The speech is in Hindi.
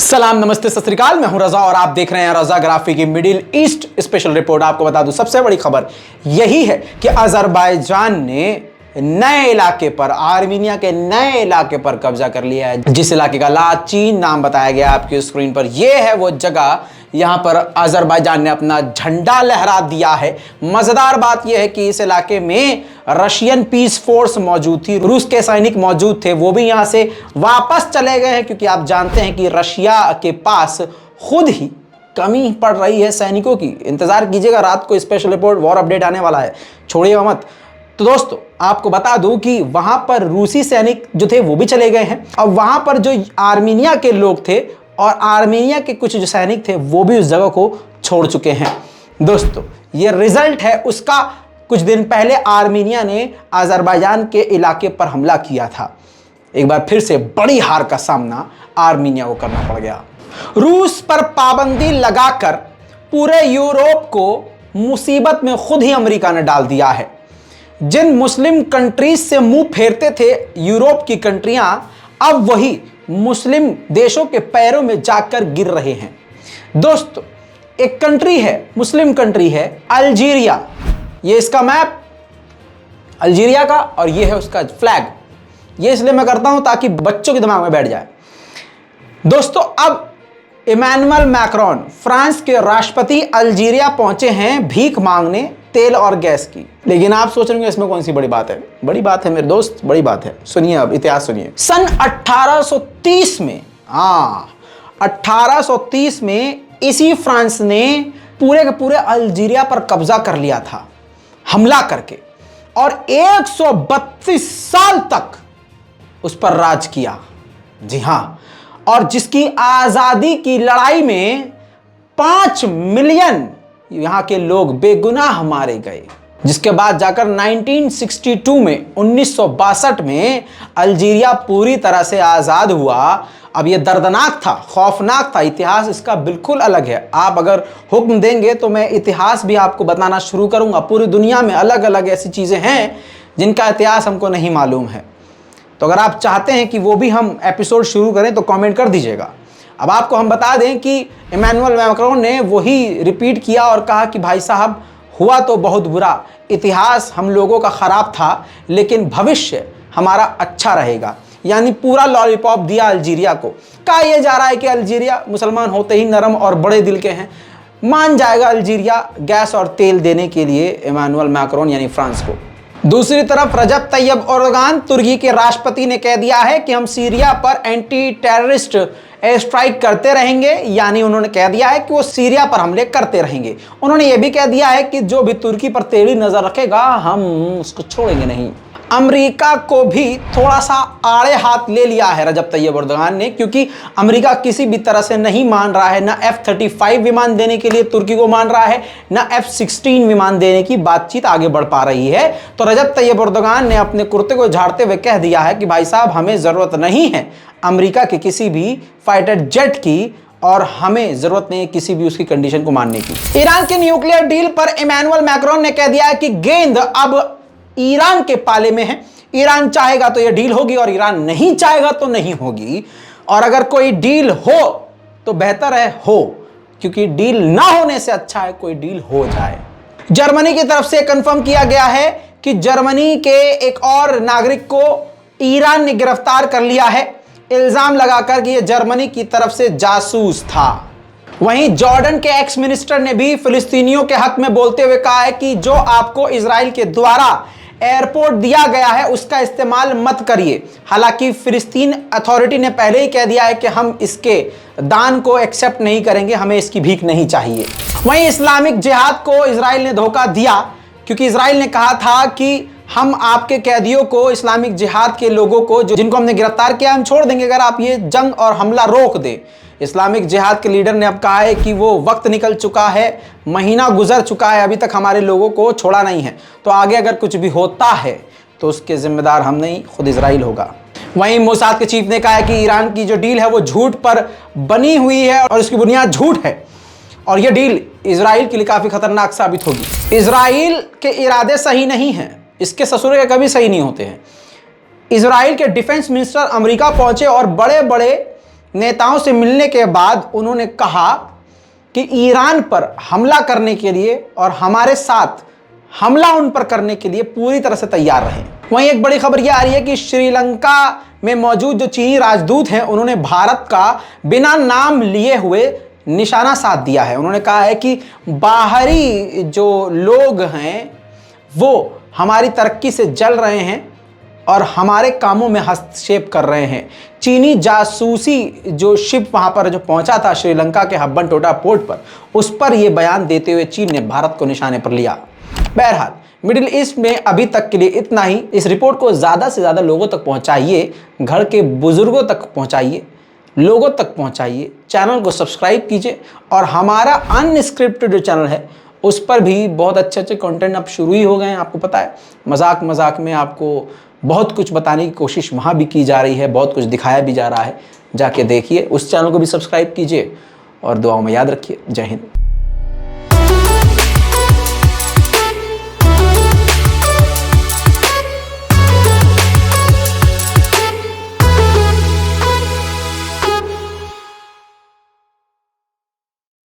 सलाम, नमस्ते, सत श्री अकाल। मैं हूं रजा और आप देख रहे हैं रजा ग्राफी की मिडिल ईस्ट स्पेशल रिपोर्ट। आपको बता दूं, सबसे बड़ी खबर यही है कि अजरबैजान ने नए इलाके पर, आर्मीनिया के नए इलाके पर कब्जा कर लिया है, जिस इलाके का लाचीन नाम बताया गया आपकी स्क्रीन पर। यह है वो जगह, यहां पर अजरबैजान ने अपना झंडा लहरा दिया है। मजेदार बात यह है कि इस इलाके में रशियन पीस फोर्स मौजूद थी, रूस के सैनिक मौजूद थे, वो भी यहां से वापस चले गए हैं, क्योंकि आप जानते हैं कि रशिया के पास खुद ही कमी पड़ रही है सैनिकों की। इंतजार कीजिएगा, रात को स्पेशल रिपोर्ट वॉर अपडेट आने वाला है, छोड़िएगा मत। तो दोस्तों, आपको बता दूं कि वहां पर रूसी सैनिक जो थे वो भी चले गए हैं, और वहां पर जो आर्मीनिया के लोग थे और आर्मीनिया के कुछ जो सैनिक थे वो भी उस जगह को छोड़ चुके हैं। दोस्तों, ये रिजल्ट है उसका। कुछ दिन पहले आर्मीनिया ने अजरबैजान के इलाके पर हमला किया था। एक बार फिर से बड़ी हार का सामना आर्मीनिया को करना पड़ गया। रूस पर पाबंदी लगाकर पूरे यूरोप को मुसीबत में खुद ही अमेरिका ने डाल दिया है। जिन मुस्लिम कंट्रीज से मुंह फेरते थे यूरोप की कंट्रियां, अब वही मुस्लिम देशों के पैरों में जाकर गिर रहे हैं। दोस्तों, एक कंट्री है, मुस्लिम कंट्री है अल्जीरिया। ये इसका मैप अल्जीरिया का, और ये है उसका फ्लैग। ये इसलिए मैं करता हूं ताकि बच्चों के दिमाग में बैठ जाए। दोस्तों, अब इमैनुअल मैक्रोन, फ्रांस के राष्ट्रपति, अल्जीरिया पहुंचे हैं भीख मांगने तेल और गैस की। लेकिन आप सोच रहे हैं इसमें कौन सी बड़ी बात है? बड़ी बात है मेरे दोस्त, बड़ी बात है। सुनिए, अब इतिहास सुनिए। सन 1830 में, 1830 में इसी फ्रांस ने पूरे के पूरे अल्जीरिया पर कब्जा कर लिया था हमला करके, और 132 साल तक उस पर राज किया। जी हां, और जिसकी आजादी की लड़ाई में 5 मिलियन यहां के लोग बेगुनाह मारे गए। जिसके बाद जाकर 1962 में, 1962 में अल्जीरिया पूरी तरह से आजाद हुआ। अब यह दर्दनाक था, खौफनाक था। इतिहास इसका बिल्कुल अलग है। आप अगर हुक्म देंगे तो मैं इतिहास भी आपको बताना शुरू करूंगा। पूरी दुनिया में अलग अलग ऐसी चीजें हैं जिनका इतिहास हमको नहीं मालूम है। तो अगर आप चाहते हैं कि वो भी हम एपिसोड शुरू करें तो कमेंट कर दीजिएगा। अब आपको हम बता दें कि इमैनुअल मैक्रोन ने वही रिपीट किया और कहा कि भाई साहब, हुआ तो बहुत बुरा, इतिहास हम लोगों का खराब था, लेकिन भविष्य हमारा अच्छा रहेगा। यानी पूरा लॉलीपॉप दिया अल्जीरिया को। कहा यह जा रहा है कि अल्जीरिया मुसलमान होते ही नरम और बड़े दिल के हैं, मान जाएगा अल्जीरिया गैस और तेल देने के लिए इमैनुअल मैक्रोन यानी फ्रांस को। दूसरी तरफ रजब तैयब एर्दोगान, तुर्की के राष्ट्रपति, ने कह दिया है कि हम सीरिया पर एंटी टेररिस्ट एयर स्ट्राइक करते रहेंगे। यानी उन्होंने कह दिया है कि वो सीरिया पर हमले करते रहेंगे। उन्होंने ये भी कह दिया है कि जो भी तुर्की पर टेढ़ी नजर रखेगा हम उसको छोड़ेंगे नहीं। अमेरिका को भी थोड़ा सा आड़े हाथ ले लिया है रजब तैयब एर्दोगान ने, क्योंकि अमेरिका किसी भी तरह से नहीं मान रहा है, ना F-35 विमान देने के लिए तुर्की को मान रहा है, ना F-16 विमान देने की बातचीत आगे बढ़ पा रही है। तो रजब तैयब एर्दोगान ने अपने कुर्ते को झाड़ते हुए कह दिया है कि भाई साहब, हमें जरूरत नहीं है अमेरिका के किसी भी फाइटर जेट की, और हमें जरूरत नहीं है किसी भी उसकी कंडीशन को मानने की। ईरान के न्यूक्लियर डील पर इमैनुअल मैक्रोन ने कह दिया है कि गेंद अब ईरान के पाले में है। ईरान चाहेगा तो यह डील होगी, और ईरान नहीं चाहेगा तो नहीं होगी। और अगर कोई डील हो तो बेहतर है हो, क्योंकि डील ना होने से अच्छा है कोई डील हो जाए। जर्मनी की तरफ से कंफर्म किया गया है कि जर्मनी के एक और नागरिक को ईरान ने गिरफ्तार कर लिया है, इल्जाम लगाकर कि यह जर्मनी की तरफ से जासूस था। वहीं जॉर्डन के एक्स मिनिस्टर ने भी फिलिस्तीनियों के हक में बोलते हुए कहा है कि जो आपको इजराइल के द्वारा एयरपोर्ट दिया गया है उसका इस्तेमाल मत करिए। हालांकि फिलिस्तीन अथॉरिटी ने पहले ही कह दिया है कि हम इसके दान को एक्सेप्ट नहीं करेंगे, हमें इसकी भीख नहीं चाहिए। वहीं इस्लामिक जिहाद को इजराइल ने धोखा दिया, क्योंकि इजराइल ने कहा था कि हम आपके कैदियों को, इस्लामिक जिहाद के लोगों को जिनको हमने गिरफ्तार किया, हम छोड़ देंगे अगर आप ये जंग और हमला रोक दें। इस्लामिक जिहाद के लीडर ने अब कहा है कि वो वक्त निकल चुका है, महीना गुजर चुका है, अभी तक हमारे लोगों को छोड़ा नहीं है, तो आगे अगर कुछ भी होता है तो उसके जिम्मेदार हम नहीं, खुद इजराइल होगा। वहीं मोसाद के चीफ ने कहा है कि ईरान की जो डील है वो झूठ पर बनी हुई है और उसकी बुनियाद झूठ है, और यह डील इजराइल के लिए काफी खतरनाक साबित होगी। इजराइल के इरादे सही नहीं हैं, इसके ससुरे के कभी सही नहीं होते हैं। इजराइल के डिफेंस मिनिस्टर अमेरिका पहुंचे और बड़े बड़े नेताओं से मिलने के बाद उन्होंने कहा कि ईरान पर हमला करने के लिए और हमारे साथ हमला उन पर करने के लिए पूरी तरह से तैयार रहे। वहीं एक बड़ी खबर यह आ रही है कि श्रीलंका में मौजूद जो चीनी राजदूत हैं उन्होंने भारत का बिना नाम लिए हुए निशाना साध दिया है। उन्होंने कहा है कि बाहरी जो लोग हैं वो हमारी तरक्की से जल रहे हैं और हमारे कामों में हस्तक्षेप कर रहे हैं। चीनी जासूसी जो शिप वहां पर जो पहुंचा था श्रीलंका के हब्बन-टोटा पोर्ट पर, उस पर यह बयान देते हुए चीन ने भारत को निशाने पर लिया। बहरहाल मिडिल ईस्ट में अभी तक के लिए इतना ही। इस रिपोर्ट को ज़्यादा से ज़्यादा लोगों तक पहुंचाइए, घर के बुजुर्गों तक पहुंचाइए, लोगों तक पहुंचाइए, चैनल को सब्सक्राइब कीजिए और हमारा अनस्क्रिप्टेड जो चैनल है उस पर भी बहुत अच्छे अच्छे कंटेंट अब शुरू ही हो गए हैं। आपको पता है, मजाक मजाक में आपको बहुत कुछ बताने की कोशिश वहाँ भी की जा रही है, बहुत कुछ दिखाया भी जा रहा है। जाके देखिए, उस चैनल को भी सब्सक्राइब कीजिए और दुआओं में याद रखिए। जय हिंद।